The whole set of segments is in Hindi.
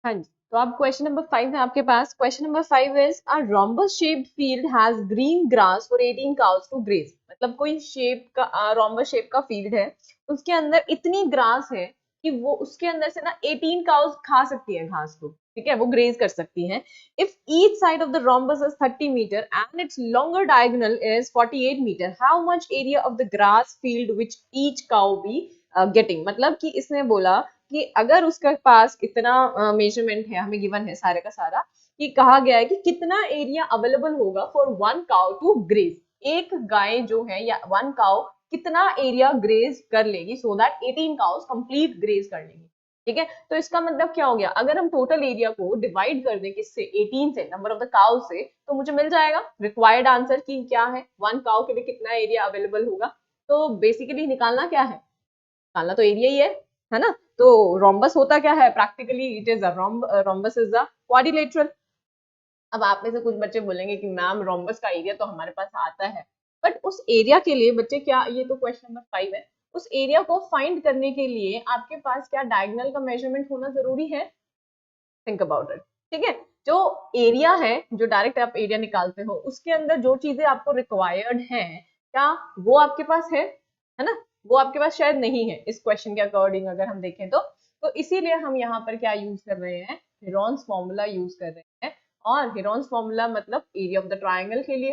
हाँ जी, तो अब क्वेश्चन नंबर 5 है आपके पास। Question number 5 is a rhombus shaped field has green grass for 18 cows to graze. मतलब कोई शेप का रोम्बस शेप का फील्ड है, उसके अंदर इतनी ग्रास है कि वो उसके अंदर से ना 18 काउज खा सकती है घास को, ठीक है, वो ग्रेज कर सकती हैं। If each side of the rhombus is 30 meter and its longer diagonal is 48 meter, how much area of the grass field which each cow be getting. मतलब कि इसने बोला कि अगर उसके पास इतना मेजरमेंट है, हमें गिवन है सारे का सारा, कि कहा गया है कि कितना एरिया अवेलेबल होगा for one cow to graze. एक गाय जो है या वन काउ कितना एरिया ग्रेज कर लेगी so that 18 cows complete graze कर लेंगी, ठीक है। तो इसका मतलब क्या हो गया, अगर हम टोटल एरिया को डिवाइड कर दें किससे, 18 से, नंबर ऑफ द काउ से, तो मुझे मिल जाएगा रिक्वायर्ड आंसर की क्या है, वन काउ के लिए कितना एरिया अवेलेबल होगा। तो बेसिकली निकालना क्या है, निकालना तो एरिया ही है ना। तो रोम्बस होता क्या है practically, it is a rhombus is a quadrilateral. अब आप में से कुछ बच्चे बोलेंगे कि मैम रोम्बस का एरिया तो हमारे पास आता है, बट उस एरिया के लिए बच्चे क्या, ये तो क्वेश्चन नंबर 5 है, उस एरिया को फाइंड करने के लिए आपके पास क्या डायगोनल का मेजरमेंट होना जरूरी है। थिंक अबाउट इट, ठीक है। जो एरिया है, जो डायरेक्ट आप एरिया निकालते हो, उसके अंदर जो चीजें आपको रिक्वायर्ड हैं, क्या वो आपके पास है ना। वो आपके पास शायद नहीं है इस क्वेश्चन के अकॉर्डिंग अगर हम देखें तो इसीलिए हम यहाँ पर क्या यूज कर रहे हैं, हेरोन्स फॉर्मूला यूज कर रहे हैं। और हेरोन्स फॉर्मूला मतलब एरिया ऑफ द ट्राइंगल के लिए,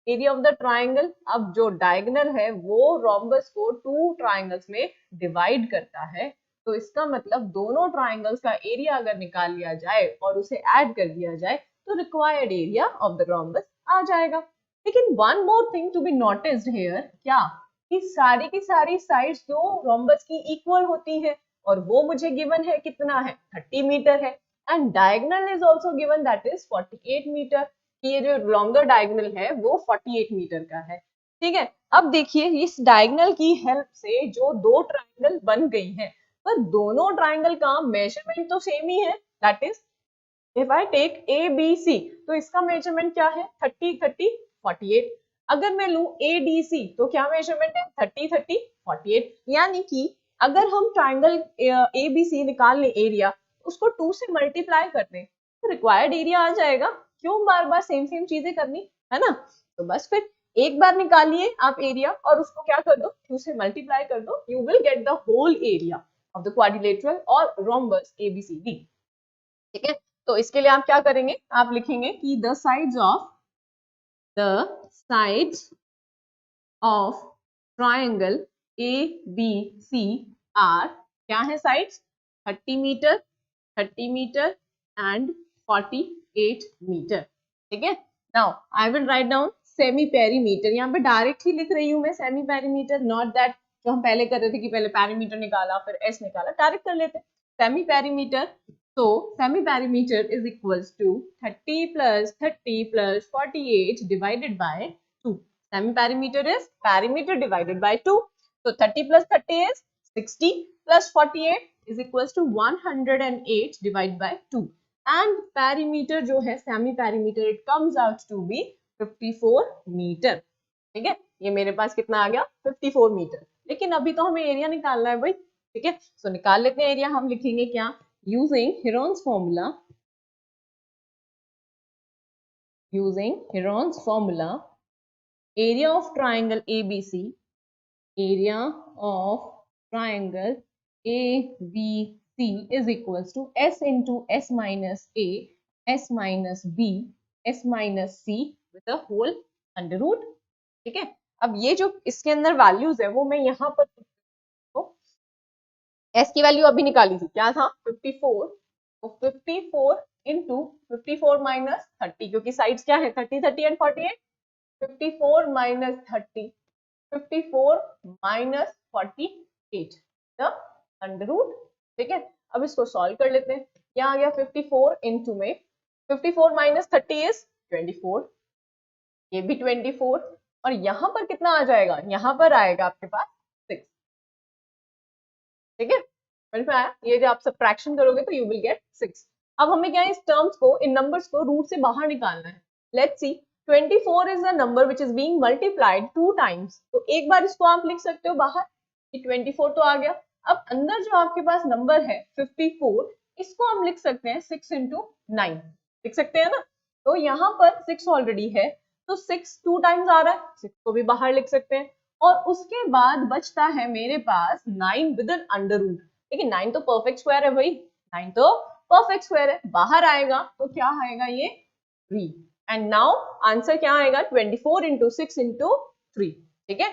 एरिया ऑफ द ट्राइंगल। अब जो डायगोनल है वो रोम्बस को 2 ट्राइंगल्स में डिवाइड करता है, तो इसका मतलब दोनों ट्राइंगल्स का एरिया अगर निकाल लिया जाए और उसे ऐड कर दिया जाए तो required area of the rhombus आ जाएगा। लेकिन one more thing to be noticed here, क्या कि सारी की सारी साइड्स जो रोम्बस की इक्वल होती है, और वो मुझे गिवन है कितना है, 30 मीटर है, and diagonal is also given that is 48 meter. ये जो लॉन्गर डायगोनल है वो 48 मीटर का है, ठीक है। अब देखिए इस डायगोनल की हेल्प से जो दो ट्राइंगल बन गई हैं, पर दोनों ट्राइंगल का मेजरमेंट तो सेम ही है, that is if I take A B C, तो इसका मेजरमेंट क्या है, 30 30 48। अगर मैं लूं ए डी सी तो क्या मेजरमेंट है, 30 30 48। यानी कि अगर हम ट्राइंगल ए बी सी निकाल लें एरिया, उसको 2 से मल्टीप्लाई कर दें तो रिक्वायर्ड एरिया आ जाएगा। क्यों बार बार सेम सेम चीजें करनी, है ना। तो बस फिर एक बार निकालिए आप एरिया और उसको क्या कर दो, 2 से मल्टीप्लाई कर दो, you will get the whole area of the quadrilateral और रोम्बस एबीसीडी, ठीक है। तो इसके लिए आप क्या करेंगे, आप लिखेंगे कि the sides of triangle A B C are, क्या है sides, 30 meter 30 meter and 48 meter, ठीक है। Now I will write down semi perimeter, यहाँ पे डायरेक्ट ही लिख रही हूँ मैं सेमी पेरीमीटर, नॉट दैट जो हम पहले कर रहे थे कि पहले पेरीमीटर निकाला फिर एस निकाला, डायरेक्ट कर लेते semi perimeter. So semi perimeter is equals to 30 plus 30 plus 48 divided by 2. Semi perimeter is perimeter divided by 2. So 30 plus 30 is 60 plus 48 is equals to 108 divided by 2. And perimeter जो है semi perimeter it comes out to be 54 meter. ठीक है, ये मेरे पास कितना आ गया 54 मीटर। लेकिन अभी तो हमें एरिया निकालना है भाई, ठीक है। सो निकाल लेते हैं एरिया, हम लिखेंगे क्या, using Heron's formula, area of triangle ABC, area of triangle ABC is equals to S into S minus A, S minus B, S minus C with a whole under root, ठीक है। अब ये जो इसके अंदर वैल्यूज है वो मैं यहाँ पर एस की वैल्यू अभी निकाली थी, क्या था 54, तो 54 इंटू 54 माइनस 30, क्योंकि साइड्स क्या है 30 30 and 48, 54 minus 30, 54 minus 48 the under root, ठीक है। अब इसको सॉल्व कर लेते हैं, क्या आ गया 54 इंटू में 54 माइनस 30 इज 24, ये भी 24, और यहाँ पर कितना आ जाएगा, यहाँ पर आएगा आपके पास 6, ठीक है। समझ में आया, ये जो आप सब्ट्रैक्शन करोगे तो यू विल गेट 6। अब हमें क्या है, इस टर्म्स को, इन नंबर्स को रूट से बाहर निकालना है। Let's see 24 is the number which is being multiplied 2 times, तो एक बार इसको आप लिख सकते हो बाहर कि 24 तो आ गया। अब अंदर जो आपके पास नंबर है 54, इसको हम लिख सकते हैं 6 into 9, लिख सकते हैं ना। तो यहाँ पर 6 ऑलरेडी है, तो 6 2 टाइम्स आ रहा है, 6 को भी बाहर लिख सकते हैं। और उसके बाद बचता है मेरे पास 9 विद एन अंडर रूट। देखिए 9 तो परफेक्ट स्क्वायर है भाई, 9 तो परफेक्ट स्क्वायर है, बाहर आएगा तो क्या आएगा ये 3। एंड नाउ आंसर क्या आएगा 24 into 6 into 3। ठीक है,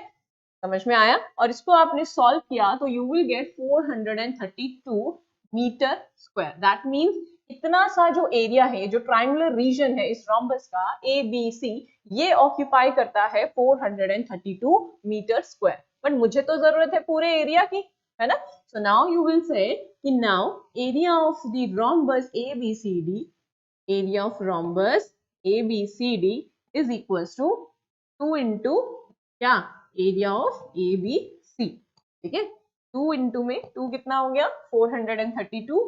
समझ में आया। और इसको आपने सॉल्व किया तो you will get 432 meter square. That means इतना सा जो एरिया है, जो ट्रायंगुलर रीजन है इस रोम्बस का ए बी सी, ये ऑक्यूपाई करता है 432 मीटर स्क्वायर। बट मुझे तो जरूरत है पूरे एरिया की, है ना। So now you will say कि now area of the rhombus A B C D, area of rhombus A B C D is equals to 2 into क्या, area of A B C. ठीक है, 2 इंटू में 2 कितना हो गया 432,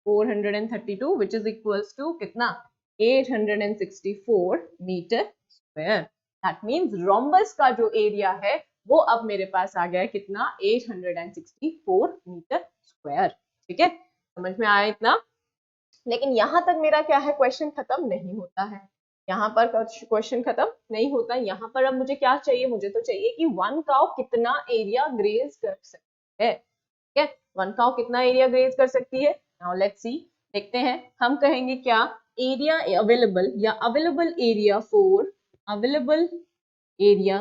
432 विच इज इक्वल्स टू कितना 864 meter square. That means rhombus का जो एरिया है वो अब मेरे पास आ गया कितना 864 मीटर स्क्वायर। ठीक है, समझ में आया इतना। लेकिन यहां तक मेरा क्या है, क्वेश्चन खत्म नहीं होता है। यहाँ पर क्वेश्चन खत्म नहीं होता। यहाँ पर अब मुझे क्या चाहिए, मुझे तो चाहिए कि वन काउ कितना एरिया ग्रेज कर सकती है। ठीक है, वन काउ कितना एरिया ग्रेज कर सकती है। नाउ लेट्स सी, देखते हैं। हम कहेंगे क्या, एरिया अवेलेबल या available area for, available area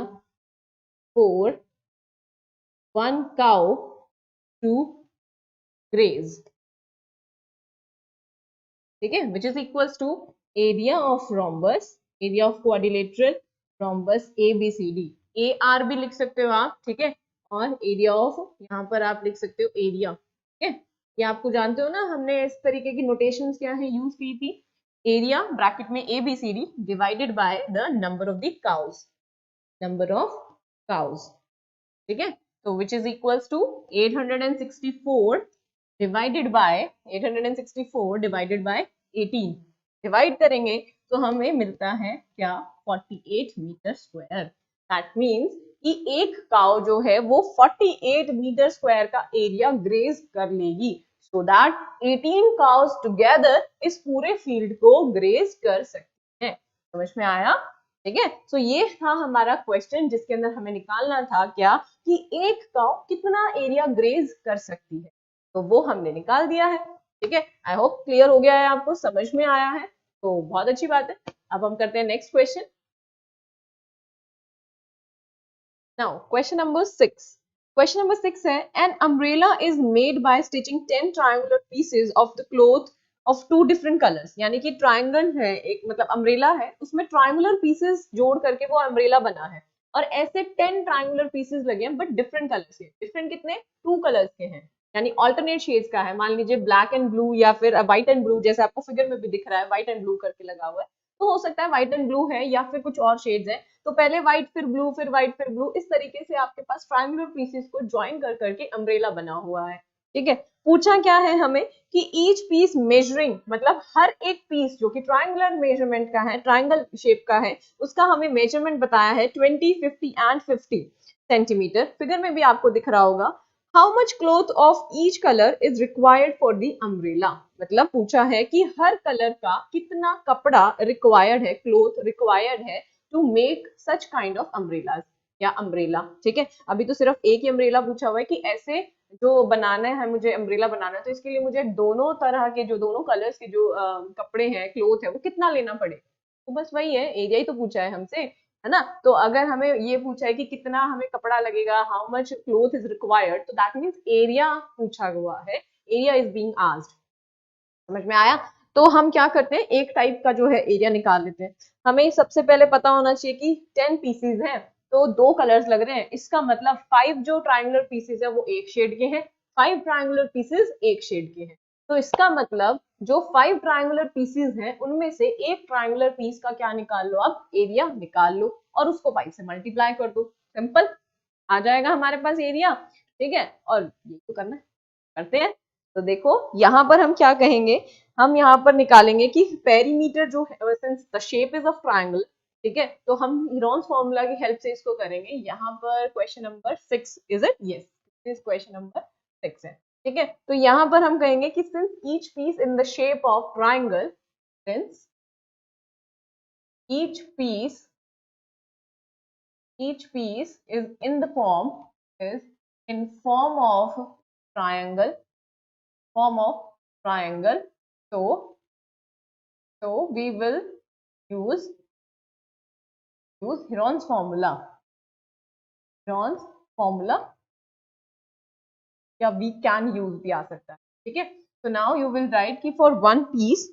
for one cow to graze. ठीक है, which is equals to area of rhombus, area of quadrilateral rhombus A B C D, A R भी लिख सकते हो आप। ठीक है, और एरिया ऑफ, यहाँ पर आप लिख सकते हो एरिया। ठीक है, ये आपको जानते हो ना, हमने इस तरीके की नोटेशंस क्या है यूज की थी। एरिया ब्रैकेट में A B C D divided by the number of the cows, number of cows. ठीक है, तो which is equals to 864 divided by 864 divided by 18, divide करेंगे तो हमें मिलता है क्या 48 मीटर स्क्वायर। दैट मीन्स कि एक काउ जो है वो 48 मीटर स्क्वायर का एरिया ग्रेज कर लेगी, सो दैट 18 काउज टुगेदर इस पूरे फील्ड को ग्रेज कर सकते हैं। समझ में आया। ठीक है, सो ये था हमारा क्वेश्चन जिसके अंदर हमें निकालना था क्या, कि एक काउ कितना एरिया ग्रेज कर सकती है, तो वो हमने निकाल दिया है। ठीक है, आई होप क्लियर हो गया है, आपको समझ में आया है, तो बहुत अच्छी बात है। अब हम करते हैं next question. Now question number 6, question number 6 है, an umbrella is made by stitching 10 triangular pieces of the cloth of 2 different colours. यानी कि ट्रायंगल है एक, मतलब अम्ब्रेला है, उसमें ट्रायंगुलर पीसेस जोड़ करके वो अम्ब्रेला बना है, और ऐसे 10 ट्रायंगुलर पीसेस लगे हैं, बट डिफरेंट कलर्स के। डिफरेंट कितने, 2 कलर्स के हैं, यानी ऑल्टरनेट शेड्स का है। मान लीजिए ब्लैक एंड ब्लू या फिर व्हाइट एंड ब्लू, जैसे आपको फिगर में भी दिख रहा है व्हाइट एंड ब्लू करके लगा हुआ है, तो हो सकता है व्हाइट एंड ब्लू है या फिर कुछ और शेड्स है। तो पहले व्हाइट फिर ब्लू फिर व्हाइट फिर ब्लू, इस तरीके से आपके पास ट्रायंगुलर पीसेस को ज्वाइन कर करके अम्ब्रेला बना हुआ है। ठीक है, पूछा क्या है हमें कि ईच पीस मेजरिंग, मतलब हर एक पीस जो कि ट्रायंगुलर मेजरमेंट का है, ट्रायंगल शेप का है, उसका हमें मेजरमेंट बताया है 20, 50 एंड 50 सेंटीमीटर। फिगर में भी आपको दिख रहा होगा। How much cloth of each colour is required for the umbrella. मतलब पूछा है कि हर कलर का कितना कपड़ा रिक्वायर्ड है, क्लॉथ रिक्वायर्ड है to make such kind of umbrellas या अम्ब्रेला। ठीक है, अभी तो सिर्फ एक ही अम्ब्रेला पूछा हुआ है कि ऐसे जो बनाना है मुझे, अम्ब्रेला बनाना है, तो इसके लिए मुझे दोनों तरह के, जो दोनों कलर्स के जो कपड़े हैं, क्लॉथ है, वो कितना लेना पड़े। तो बस वही है, एरिया ही तो पूछा है हमसे, है ना। तो अगर हमें ये पूछा है कि कितना हमें कपड़ा लगेगा, how much cloth is required, तो दैट मीन्स एरिया पूछा हुआ है, एरिया इज बीइंग आस्क्ड। समझ में आया। तो हम क्या करते हैं, एक टाइप का जो है एरिया निकाल लेते हैं। हमें सबसे पहले पता होना चाहिए कि 10 पीसेज हैं, तो 2 कलर्स लग रहे हैं, इसका मतलब 5 जो ट्रायंगुलर पीसेज है वो एक शेड के हैं, 5 ट्रायंगुलर पीसेज एक शेड के हैं। तो इसका मतलब जो 5 ट्रायंगुलर पीसेज हैं उनमें से एक ट्रायंगुलर पीस का क्या निकाल लो, आप एरिया निकाल लो और उसको 5 से मल्टीप्लाई कर दो, सिंपल आ जाएगा हमारे पास एरिया। ठीक है, और ये तो करना है, करते हैं। तो देखो यहाँ पर हम क्या कहेंगे, हम यहाँ पर निकालेंगे कि पेरीमीटर जो है, since the shape is of triangle, ठीक है, तो हम हीरोन्स फॉर्मूला की हेल्प से इसको करेंगे। यहाँ पर question number 6 is it, yes, this question number 6 है। ठीक है, तो यहाँ पर हम कहेंगे कि since each piece in the shape of triangle, since each piece is in the form is in form of triangle, form of triangle, so we will use Heron's formula, Heron's formula, या we can use भी आ सकता है, ठीक है। so now you will write कि for one piece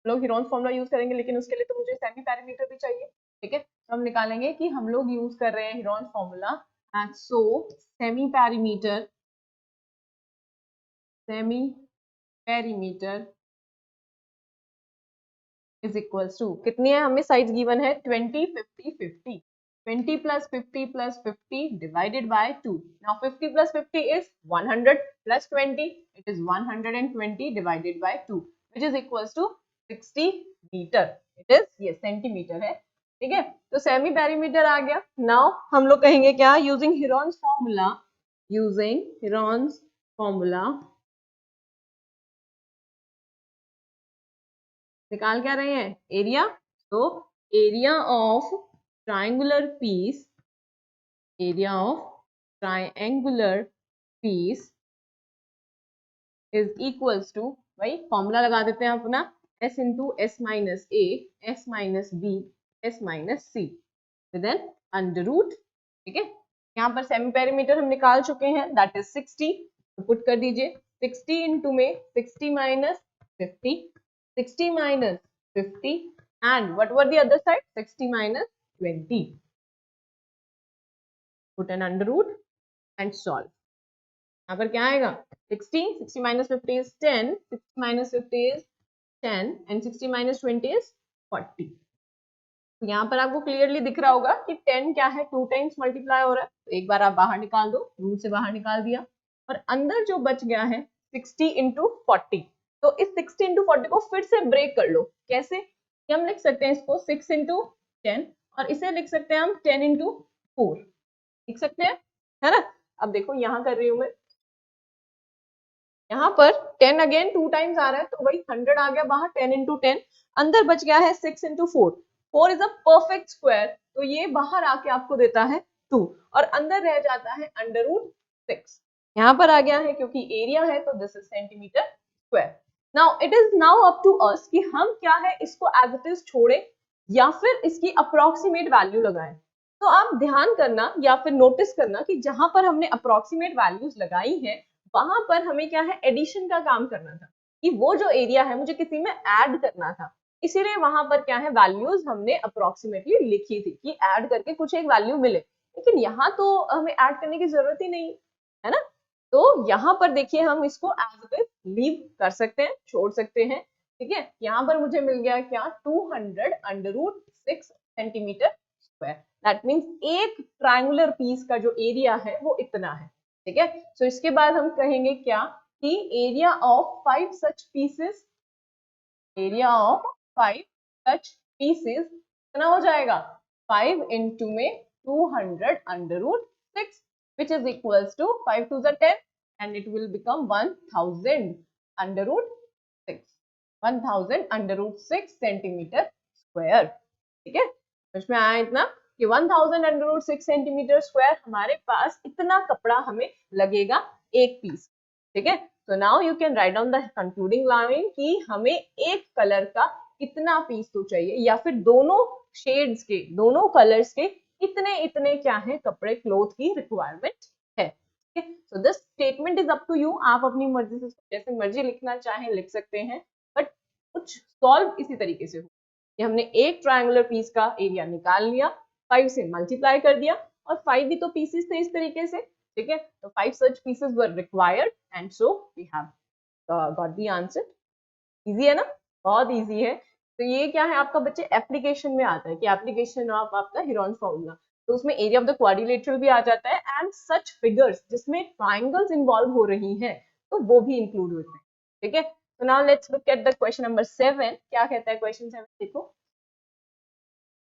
लोग Heron's formula यूज करेंगे, लेकिन उसके लिए तो मुझे सेमी पैरामीटर भी चाहिए, ठीक है। तो हम निकालेंगे कि हम लोग यूज कर रहे हैं Heron's formula, and so semi parameter is equals to, कितनी है हमें साइज गिवन है 20 50 50, 20 plus 50 plus 50 divided by 2. Now 50 plus 50 is 100 plus 20, it is 120 divided by 2, which is equals to 60 meter. It is yes centimetre है, ठीक है। तो सेमी पेरीमीटर आ गया। नाउ हम लोग कहेंगे क्या, using Heron's formula, using Heron's formula निकाल क्या रहे हैं, एरिया। तो area of triangular piece, area of triangular piece is equals to, भाई फॉर्मूला लगा देते हैं अपना, s into S minus A, S minus B, S minus C, then under root, ठीक है। यहाँ पर सेमी पेरीमीटर हम निकाल चुके हैं, दैट इज 60, तो पुट कर दीजिए 60 इंटू में 60 minus 50, 60 minus 50, and what were the other side, 60 minus 20, put an under root and solve। यहाँ पर क्या आएगा, 60, 60 minus 50 is 10, 60 minus 50 is 10 and 60 minus 20 is 40। तो यहाँ पर आपको क्लियरली दिख रहा होगा कि 10 क्या है, 2 टाइम्स मल्टीप्लाई हो रहा है, तो एक बार आप बाहर निकाल दो, रूट से बाहर निकाल दिया, और अंदर जो बच गया है 60 इंटू 40, तो इस 60 इंटू 40 को फिर से ब्रेक कर लो, कैसे कि हम लिख सकते हैं इसको 6 इंटू 10, और इसे लिख सकते हैं हम 10 इंटू 4, लिख सकते हैं, है ना। अब देखो यहाँ कर रही हूँ मैं, यहाँ पर 10 अगेन 2 टाइम्स आ रहा है, तो वही 100 आ गया बाहर, 10 इंटू 10, अंदर बच गया है 6 into 4, 4 is a perfect square, तो ये बाहर आके आपको देता है 2, और अंदर रह जाता है अंडर रूट 6, यहाँ पर आ गया है क्योंकि एरिया है, तो this is centimeter square. Now it is now up to us कि हम क्या है इसको एज इट इज छोड़े या फिर इसकी अप्रोक्सीमेट वैल्यू लगाएं। तो आप ध्यान करना या फिर नोटिस करना कि जहां पर हमने अप्रोक्सीमेट वैल्यूज लगाई है, वहां पर हमें क्या है एडिशन का काम करना था, कि वो जो एरिया है मुझे किसी में ऐड करना था, इसीलिए वहां पर क्या है वैल्यूज हमने अप्रोक्सीमेटली लिखी थी कि ऐड करके कुछ एक वैल्यू मिले, लेकिन यहाँ तो हमें ऐड करने की जरूरत ही नहीं है ना। तो यहाँ पर देखिए हम इसको एज इट इज लीव कर सकते हैं, छोड़ सकते हैं, ठीक है। यहाँ पर मुझे मिल गया क्या, 200 under root 6 centimeter square, that means एक ट्रायंगुलर पीस का जो एरिया है वो इतना है, ठीक है। सो इसके बाद हम कहेंगे क्या कि area of 5 such pieces, area of 5 such pieces कितना हो जाएगा, 5 इंटू में 200 under root 6, which is equals to 5 to the 10 and it will become 1000 under root 6, 1000 under root 6 centimeter square, ठीक है। समझ में आया इतना कि 1000 अंडर रूट 6 सेंटीमीटर स्क्वायर हमारे पास इतना कपड़ा हमें लगेगा एक पीस, ठीक है। तो now you can write down the concluding line कि हमें एक कलर का कितना पीस तो चाहिए, या फिर दोनों शेड्स के, दोनों कलर्स के इतने इतने क्या है कपड़े, क्लोथ की रिक्वायरमेंट है, ठीक है। So this statement is up to you, आप अपनी मर्जी से जैसे मर्जी लिखना चाहें लिख सकते हैं, बट कुछ सॉल्व इसी तरीके से हो कि हमने एक ट्रायंगुलर पीस का एरिया निकाल लिया, 5 से मल्टीप्लाई कर दिया, और 5 भी तो पीसेस थे इस तरीके से, ठीक है। तो 5 such pieces were required and so we have got the answer। Easy है ना, बहुत इजी है। तो ये क्या है आपका बच्चे एप्लीकेशन में आता है कि एप्लीकेशन ऑफ आपका Heron's फॉर्मूला, तो उसमें एरिया ऑफ द क्वाड्रिलेटरल भी आ जाता है एंड सच फिगर्स जिसमें ट्राइंगल्स इन्वॉल्व हो रही हैं तो वो भी इंक्लूड होते हैं, ठीक है। तो now let's look at the question number 7, क्या कहता है क्वेश्चन 7 देखो।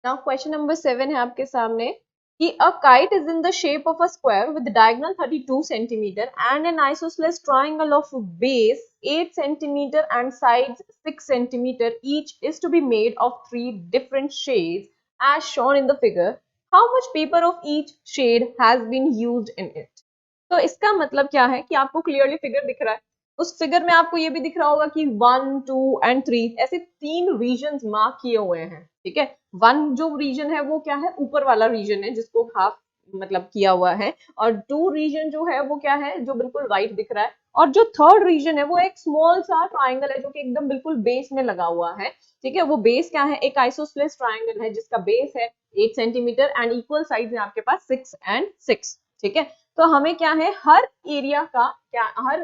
नाउ क्वेश्चन नंबर 7 है आपके सामने कि a kite is in the shape of a square with diagonal 32 centimeter and an isosceles triangle of base 8 centimeter and sides 6 centimeter each is to be made of 3 different shades as shown in the figure. How much paper of each shade has been used in it? तो इसका मतलब क्या है कि आपको क्लियरली फिगर दिख रहा है, उस फिगर में आपको ये भी दिख रहा होगा कि 1, 2 एंड 3 ऐसे 3 रीजन मार्क किए हुए हैं, ठीक है। 1 जो रीजन है वो क्या है, ऊपर वाला रीजन है जिसको हाफ मतलब किया हुआ है, और 2 रीजन जो है वो क्या है, जो बिल्कुल वाइट दिख रहा है, और जो थर्ड रीजन है वो एक स्मॉल सा ट्राइंगल है जो कि एकदम बिल्कुल बेस में लगा हुआ है, ठीक है। वो बेस क्या है, एक आइसोस्सेलेस ट्राइंगल है जिसका बेस है 8 सेंटीमीटर एंड इक्वल साइड है आपके पास 6 एंड 6, ठीक है। तो हमें क्या है, हर एरिया का क्या, हर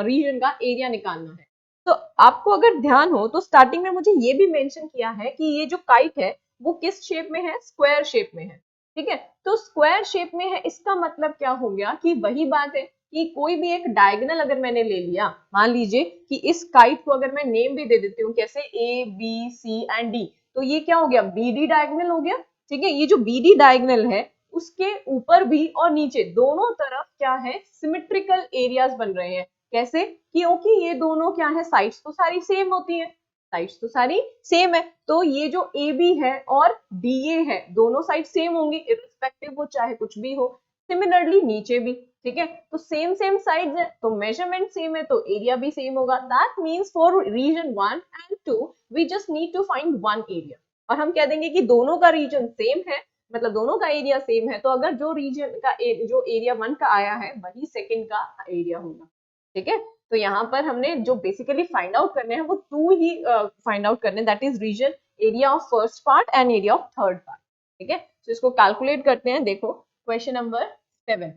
रीजन का एरिया निकालना है। तो आपको अगर ध्यान हो तो स्टार्टिंग में मुझे ये भी मेंशन किया है कि ये जो काइट है वो किस शेप में है, स्क्वायर शेप में है, ठीक है। तो स्क्वायर शेप में है, इसका मतलब क्या हो गया कि वही बात है कि कोई भी एक डायगोनल अगर मैंने ले लिया, मान लीजिए कि इस काइट को अगर मैं नेम भी दे देती हूँ कैसे, A B C and D, तो ये क्या हो गया, बी डी डायगोनल हो गया, ठीक है। ये जो बी डी डायगोनल है उसके ऊपर भी और नीचे दोनों तरफ क्या है, सिमेट्रिकल एरियाज बन रहे हैं। कैसे, क्योंकि ये दोनों क्या है, साइड्स तो सारी सेम होती है, साइड्स तो सारी सेम है, तो ये जो ए बी है और डी ए है दोनों साइड सेम होंगी, इर्रिस्पेक्टिव वो चाहे कुछ भी हो। सिमिलरली नीचे भी, ठीक है, तो सेम सेम साइड्स है तो मेजरमेंट सेम है तो एरिया भी सेम होगा। That means for region 1 and 2 we just need to find one area, और हम कह देंगे कि दोनों का रीजन सेम है, मतलब दोनों का एरिया सेम है, तो अगर जो रीजन का जो एरिया 1 का आया है वही सेकंड का एरिया होगा, ठीक है। तो यहाँ पर हमने जो बेसिकली फाइंड आउट करने हैं वो 2 ही फाइंड आउट करने, that is region area of first part and area of third part, ठीक है। तो इसको कैलकुलेट करते हैं, देखो क्वेश्चन नंबर 7,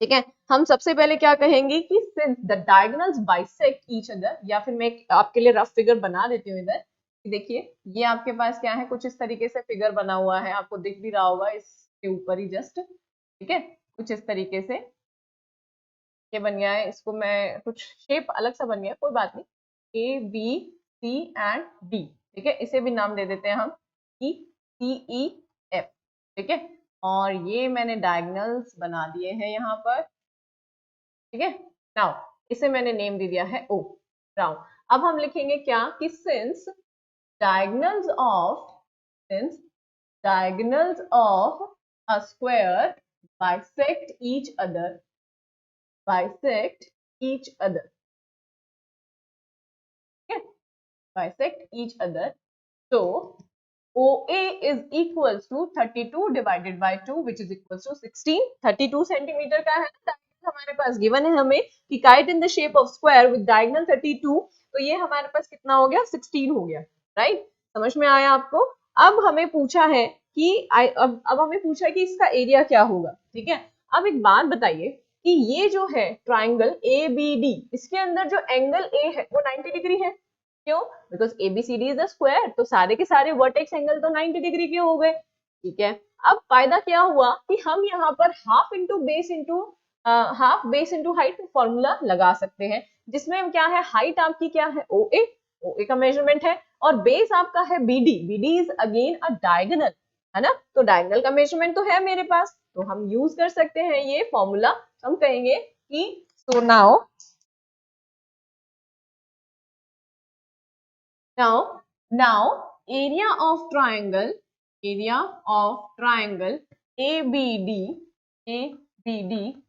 ठीक है। हम सबसे पहले क्या कहेंगे कि since the diagonals bisect each other, या फिर मैं आपके लिए रफ फिगर बना देती हूँ इधर, देखिए ये आपके पास क्या है, कुछ इस तरीके से फिगर बना हुआ है, आपको दिख भी रहा होगा इसके ऊपर ही जस्ट, ठीक है, कुछ इस तरीके से ये बन गया है। इसको मैं कुछ शेप अलग सा बन गया, कोई बात नहीं, A B C and D, ठीक है, इसे भी नाम दे देते हैं हम ई सी ई एफ, ठीक है। और ये मैंने डायगोनल्स बना दिए हैं यहाँ पर, ठीक है। नाउ इसे मैंने नेम दे दिया है ओ, नाउ अब हम लिखेंगे क्या कि since diagonals of since diagonals of a square bisect each other, bisect each other, okay, bisect each other, so OA is equals to 32 divided by 2 which is equals to 16, 32 centimetre का है ना हमारे पास, गिवन है हमें कि kite in the shape of square with diagonal 32, तो ये हमारे पास कितना हो गया, 16 हो गया, राइट। समझ में आया आपको। अब हमें पूछा है कि अब हमें पूछा है कि इसका एरिया क्या होगा, ठीक है। अब एक बात बताइए कि ये जो है ट्राइंगल ए बी डी, इसके अंदर जो एंगल ए है वो 90 डिग्री है, क्यों, because ABCD is a square, तो सारे के सारे वर्टेक्स एंगल तो 90 डिग्री के हो गए, ठीक है। अब फायदा क्या हुआ कि हम यहाँ पर half into base into height formula लगा सकते हैं, जिसमें क्या है, हाइट आपकी क्या है, ओ ए का मेजरमेंट है, और बेस आपका है BD is again a diagonal, है ना, तो डायगोनल का मेजरमेंट तो है मेरे पास, तो हम यूज कर सकते हैं ये फॉर्मूला। हम कहेंगे कि सो now area of triangle ABD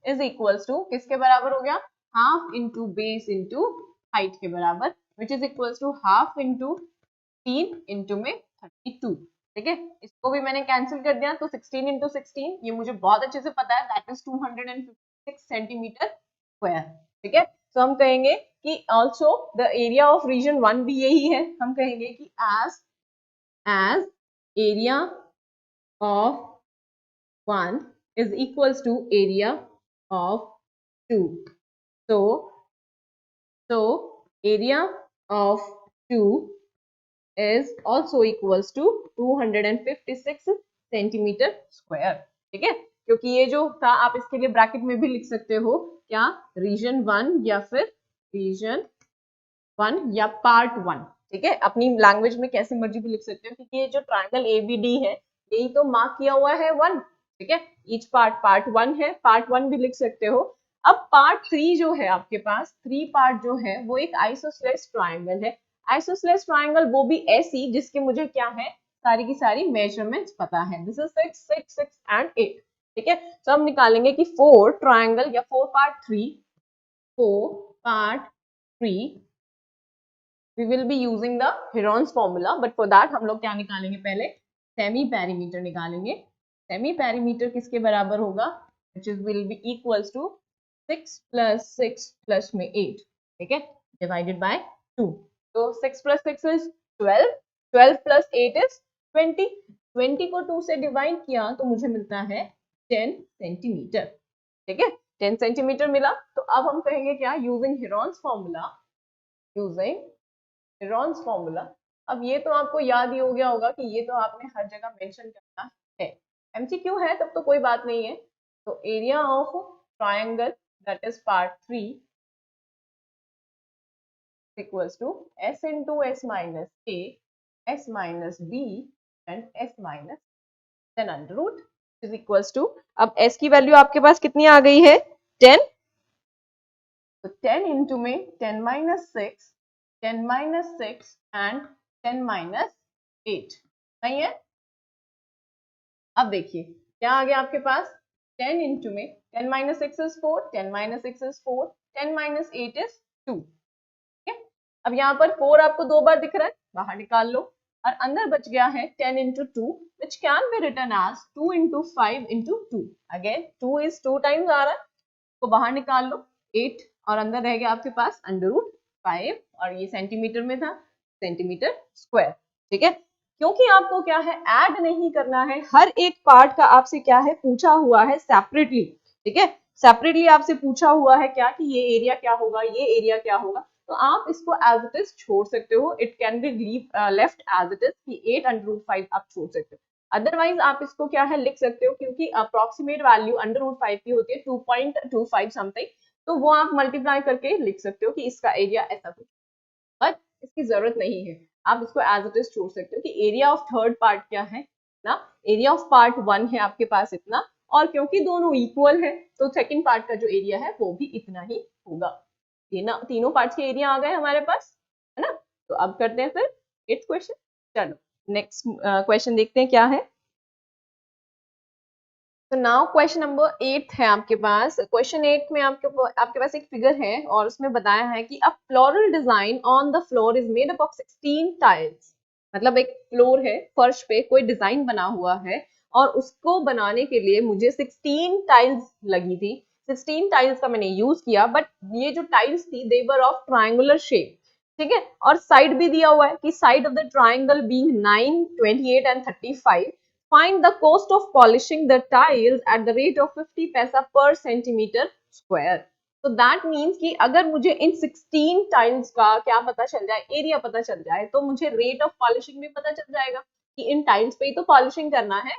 is equals to किसके बराबर हो गया, half into base into height के बराबर, which is equals to half into 3 into में 32, ठीक है। इसको भी मैंने कैंसिल कर दिया, तो 16 इंटू 16 ये मुझे बहुत अच्छे से पता है, दैट इज 256 सेंटीमीटर स्क्वायर, ठीक है। तो हम कहेंगे कि also the area of region 1 भी यही है, हम कहेंगे कि as area of 1 is equals to area of 2, so area of 2 is also equals to 256 centimetre square, ठीक है। क्योंकि ये जो था आप इसके लिए ब्रैकेट में भी लिख सकते हो क्या, रीजन 1 या फिर रीजन 1 या पार्ट 1, ठीक है, अपनी लैंग्वेज में कैसे मर्जी भी लिख सकते हो, क्योंकि ये जो ट्रायंगल एबीडी है यही तो मार्क किया हुआ है 1, ठीक है, ईच पार्ट 1 है, पार्ट 1 भी लिख सकते हो। अब पार्ट 3 जो है आपके पास, 3 पार्ट जो है वो एक आइसोसेलेस ट्राइंगल है। आइसोसेलेस ट्राइंगल वो भी ऐसी जिसके मुझे क्या है, सारी की सारी मेजरमेंट्स पता है। This is 6 6 6 and 8। ठीक है, तो हम निकालेंगे कि 4 ट्राइंगल या 4 part 3, 4 part 3 we will be using the Heron's formula, but for that हम लोग क्या निकालेंगे, पहले सेमी पेरीमीटर निकालेंगे। सेमी पेरीमीटर किसके बराबर होगा, which is will be equals to 6 plus 6 plus में 8, ठीक है, divided by 2। तो 6 plus 6 is 12, 12 plus 8 is 20, 20 को 2 से डिवाइड किया तो मुझे मिलता है 10 सेंटीमीटर। ठीक है, 10 सेंटीमीटर मिला। तो अब हम कहेंगे क्या, using Heron's formula, using Heron's formula. अब ये तो आपको याद ही हो गया होगा कि ये तो आपने हर जगह मेंशन करना है, एमसीक्यू है तब तो कोई बात नहीं है। तो area of triangle that is part 3 equals to s into s minus a, s minus b and s minus then under root is equals to, अब s की वैल्यू आपके पास कितनी आ गई है, 10। तो 10 इंटू में 10 minus 6, 10 minus 6 and 10 minus 8 नहीं है। अब देखिए क्या आ गया आपके पास, 10 इंटू में 10 minus 6 is 4, 10 minus 6 is 4, 10 minus 8 is 2। ठीक है, अब यहाँ पर 4 आपको 2 बार दिख रहा है, बाहर निकाल लो, और अंदर बच गया है 10 into 2 which can be written as 2 into 5 into 2। Again 2 is 2 times आ रहा है, तो बाहर निकाल लो 8 और अंदर रह गया आपके पास अंडर रूट 5, और ये सेंटीमीटर में था, सेंटीमीटर स्क्वायर। ठीक है, क्योंकि आपको क्या है, ऐड नहीं करना है, हर एक पार्ट का आपसे क्या है, पूछा हुआ है सेपरेटली। ठीक है, सेपरेटली आपसे पूछा हुआ है क्या, कि ये एरिया क्या होगा, ये एरिया क्या होगा, तो आप इसको एज इट इज छोड़ सकते हो। It can be left as it is, कि 8 अंडर रूट 5 आप छोड़ सकते हो। अदरवाइज आप इसको क्या है लिख सकते हो, क्योंकि अप्रोक्सीमेट वैल्यू अंडर रूट 5 की होती है 2.25 समथिंग, तो वो आप मल्टीप्लाई करके लिख सकते हो कि इसका एरिया ऐसा कुछ, बट इसकी जरूरत नहीं है, आप इसको एज इट इज छोड़ सकते हो कि एरिया ऑफ थर्ड पार्ट क्या है ना, एरिया ऑफ पार्ट 1 है आपके पास इतना, और क्योंकि दोनों इक्वल है तो सेकंड पार्ट का जो एरिया है वो भी इतना ही होगा। तीनों पार्ट्स के एरिया आ गए हमारे पास, है ना। तो अब करते हैं फिर 8th क्वेश्चन। चलो नेक्स्ट क्वेश्चन देखते हैं क्या है। तो नाउ क्वेश्चन नंबर 8 है आपके पास। क्वेश्चन 8 में आपके पास एक फिगर है और उसमें बताया है कि a floral design on the floor is made up of 16 tiles. मतलब एक फ्लोर है, फर्श पे कोई डिजाइन बना हुआ है और उसको बनाने के लिए मुझे 16 टाइल्स लगी थी। 16 टाइल्स का मैंने यूज किया, बट ये जो टाइल्स थी दे वर ऑफ ट्रायंगुलर शेप। ठीक है, और साइड भी दिया हुआ है कि side of the triangle being 9, 28 and 35, find the cost of polishing the tiles at the rate of 50 पैसा per centimeter square। तो that means कि अगर मुझे इन 16 टाइल्स का क्या पता चल जाए, एरिया पता चल जाए, तो मुझे रेट ऑफ पॉलिशिंग भी पता चल जाएगा कि इन टाइल्स पे ही तो पॉलिशिंग करना है।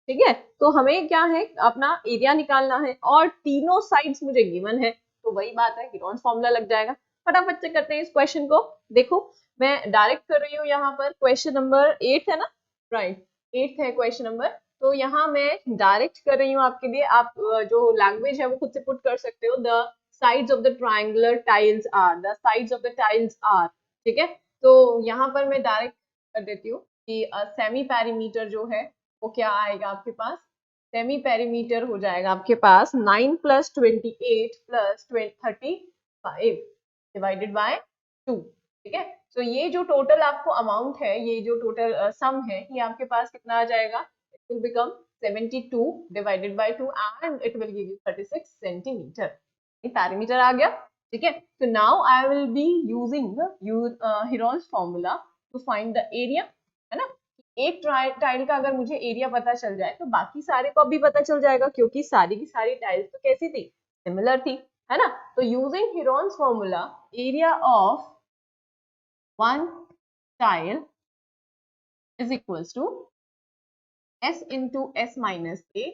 ठीक है, तो हमें क्या है, अपना एरिया निकालना है और तीनों साइड्स मुझे गिवन है, तो वही बात है, Heron's फॉर्मूला लग जाएगा। फटाफट से करते हैं इस क्वेश्चन को। देखो मैं डायरेक्ट कर रही हूँ, यहाँ पर क्वेश्चन नंबर 8 है ना, राइट, 8th है क्वेश्चन नंबर। तो यहाँ मैं डायरेक्ट कर रही हूँ आपके लिए, आप जो लैंग्वेज है वो खुद से पुट कर सकते हो। The sides of the triangular tiles are, the sides of the tiles are. ठीक है, तो यहाँ पर मैं डायरेक्ट कर देती हूँ कि सेमी पेरीमीटर जो है वो क्या आएगा आपके पास, सेमी पेरीमीटर हो जाएगा आपके पास 9 + 28 + 35 डिवाइडेड बाय 2। ठीक है, तो ये जो टोटल आपको अमाउंट है, ये जो टोटल सम है, ये आपके पास कितना आ जाएगा, it will become 72 divided by 2 and it will give you 36 centimeter. ये पैरामीटर आ गया। ठीक है, तो now I will be using Heron's formula to find the area, है ना। एक टाइल का अगर मुझे एरिया पता चल जाए तो बाकी सारे को भी पता चल जाएगा, क्योंकि सारी की सारी टाइल्स तो कैसी थी, सिमिलर थी, है ना। तो using Heron's formula, area of one tile is equals to s into s minus a,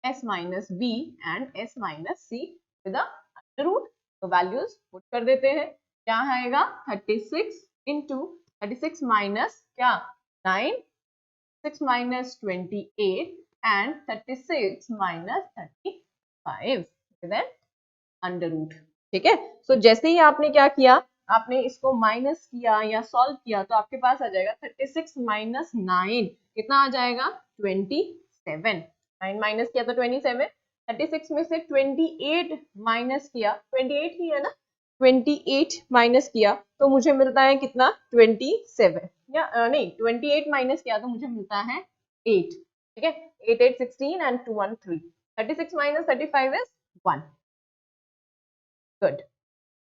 s minus b and s minus c with the under root। तो वैल्यूज पुट कर देते हैं, क्या आएगा 36 into 36 minus क्या 9, 6 minus 28 and 36 minus 35 then under root. ठीक है, सो जैसे ही आपने क्या किया, आपने इसको माइनस किया या सॉल्व किया तो आपके पास आ जाएगा 36 माइनस 9 कितना आ जाएगा 27। 9 माइनस किया तो 27, 36 में से 28 माइनस किया, 28 ही है ना, 28 माइनस किया तो मुझे मिलता है कितना 27, या नहीं 28 माइनस किया तो मुझे मिलता है 8। ठीक है, 8 8 16 and 2 1 3, 36 minus 35 is 1। Good,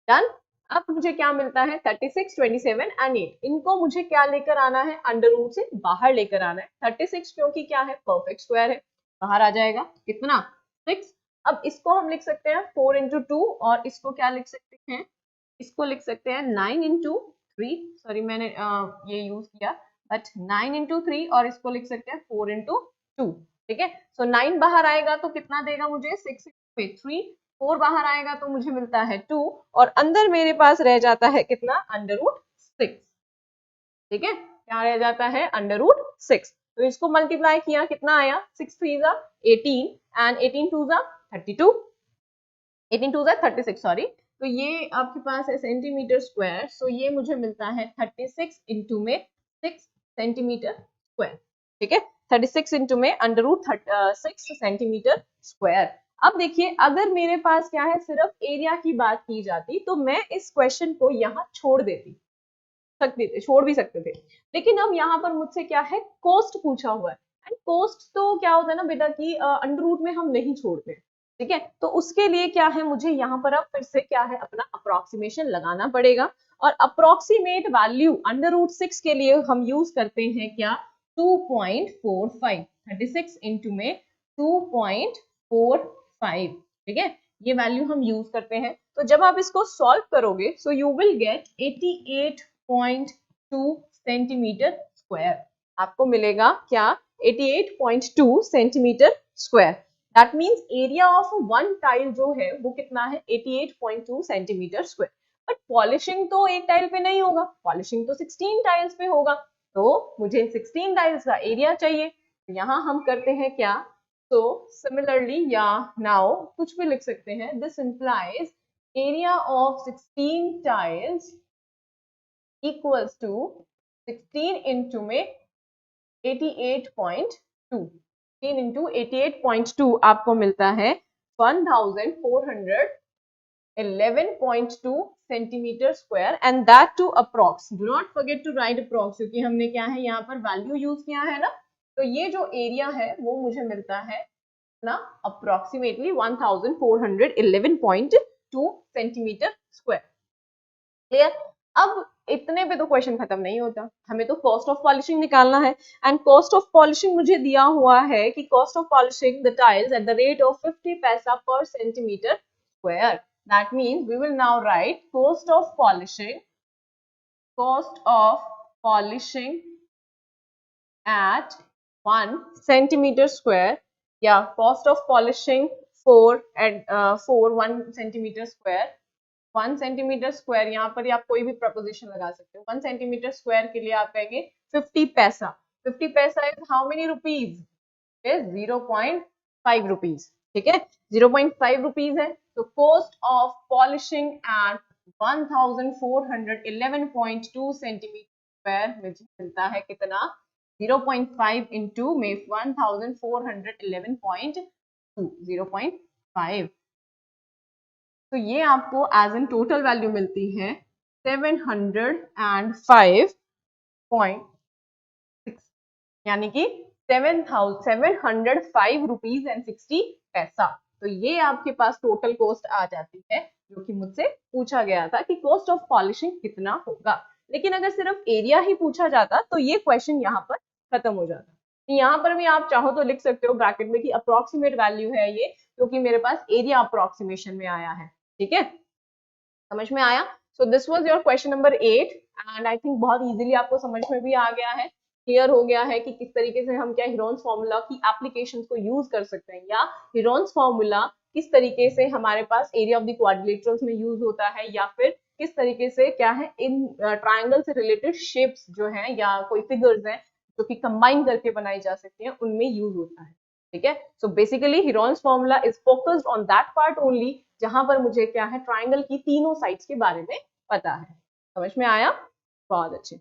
done. अब मुझे क्या मिलता है 36, 27 एंड 8, इनको मुझे क्या लेकर आना है, अंडर रूट से बाहर लेकर आना है। 36 क्योंकि क्या है, परफेक्ट स्क्वायर है, बाहर आ जाएगा कितना 6। अब इसको हम लिख सकते हैं 4 इंटू 2, और इसको क्या लिख सकते हैं, इसको लिख सकते हैं 9 इंटू 3, सॉरी मैंने ये यूज किया, बट 9 इंटू 3, और इसको लिख सकते हैं 4 इंटू 2। ठीक है, सो 9 बाहर आएगा तो कितना देगा मुझे 6 पे 3, 4 बाहर आएगा तो मुझे मिलता है 2, और अंदर मेरे पास रह जाता है कितना अंडर रूट 6। ठीक है, क्या रह जाता है अंडर रूट 6। तो इसको मल्टीप्लाई किया कितना आया 6 3 जा 18 एंड 18 2 जा 32, 18 2 जा 36 सॉरी, तो ये आपके पास है सेंटीमीटर स्क्वायर। सो ये मुझे मिलता है 36 इंटू में 6 सेंटीमीटर स्क्वायर। ठीक है, 36 इंटू में अंडर रूट 6 सेंटीमीटर स्क्वायर। अब देखिए, अगर मेरे पास क्या है सिर्फ एरिया की बात की जाती तो मैं इस क्वेश्चन को यहाँ छोड़ देती, छोड़ भी सकते थे, लेकिन अब यहाँ पर मुझसे क्या है कोस्ट पूछा हुआ है, एंड कोस्ट तो क्या होता है ना बेटा कि अंडर रूट में हम नहीं छोड़ते। ठीक है, तो उसके लिए क्या है मुझे यहाँ पर अब फिर से क्या है अपना अप्रोक्सीमेशन लगाना पड़ेगा, और अप्रोक्सीमेट वैल्यू अंडर रूट 6 के लिए हम यूज करते हैं क्या 2.45, 36 इंटू में 2.45। ठीक है, ये वैल्यू हम यूज करते हैं। तो जब आप इसको सॉल्व करोगे so you will gate 88.2 centimetre square. आपको मिलेगा क्या 88.2 centimetre square. That means area of one tile जो है वो कितना है 88.2 सेंटीमीटर स्क्वायर। बट पॉलिशिंग तो एक टाइल पे नहीं होगा, पॉलिशिंग तो 16 टाइल्स पे होगा, तो मुझे 16 टाइल्स का एरिया चाहिए। यहाँ हम करते हैं क्या, तो सिमिलरली या नाउ कुछ भी लिख सकते हैं, this implies area of 16 tiles equals to 16 into में 88.2, 16 into 88.2 आपको मिलता है 1411.2 centimeter square, and that to approx, do not forget to write approx, क्योंकि हमने क्या है यहाँ पर वैल्यू यूज किया है ना, तो ये जो एरिया है वो मुझे मिलता है ना अप्रोक्सीमेटली 1411.2 सेंटीमीटर स्क्वायर। क्लियर। अब इतने पे तो क्वेश्चन खत्म नहीं होता, हमें तो कॉस्ट ऑफ पॉलिशिंग निकालना है, एंड कॉस्ट ऑफ पॉलिशिंग मुझे दिया हुआ है कि cost of polishing the tiles at the rate of 50 paisa per centimeter square. That means we will now write cost of polishing at 1 centimeter square, या cost of polishing for 1 centimeter square। 1 centimeter square यहाँ पर आप कोई भी प्रपोजिशन लगा सकते हो, 1 centimeter square के लिए आप कहेंगे 50 paisa. 50 paisa is how many rupees, 0.5 rupees. ठीक है, 0.5 रुपीज है। तो cost of polishing at 1411.2 centimeter square मुझे मिलता है कितना 0.5 इंटू में 1411.2, 0.5। तो ये आपको एज एन टोटल वैल्यू मिलती है 705.6, यानी कि 705 रुपीज एंड 60 पैसा। तो ये आपके पास टोटल कॉस्ट आ जाती है, जो कि मुझसे पूछा गया था कि कॉस्ट ऑफ पॉलिशिंग कितना होगा। लेकिन अगर सिर्फ एरिया ही पूछा जाता तो ये क्वेश्चन यहाँ पर खत्म हो जाता। यहाँ पर भी आप चाहो तो लिख सकते हो ब्रैकेट में कि अप्रोक्सीमेट वैल्यू है ये, क्योंकि मेरे पास एरिया अप्रोक्सीमेशन में आया है। ठीक है, समझ में आया। So this was your question number 8, and I think बहुत इजीली आपको समझ में भी आ गया है, क्लियर हो गया है कि किस तरीके से हम क्या हीरोन्स फॉर्मूला की एप्लीकेशंस को यूज कर सकते हैं, या हीरोन्स फॉर्मूला किस तरीके से हमारे पास एरिया ऑफ द क्वाड्रिलेटरल्स में यूज होता है, या फिर किस तरीके से क्या है इन ट्रायंगल से रिलेटेड शेप्स जो हैं या कोई फिगर्स हैं जो कि कंबाइन करके बनाई जा सकती हैं उनमें यूज होता है। ठीक है। So basically Heron's formula is focused on that part only जहां पर मुझे क्या है ट्राइंगल की तीनों साइड्स के बारे में पता है। समझ में आया? बहुत अच्छे।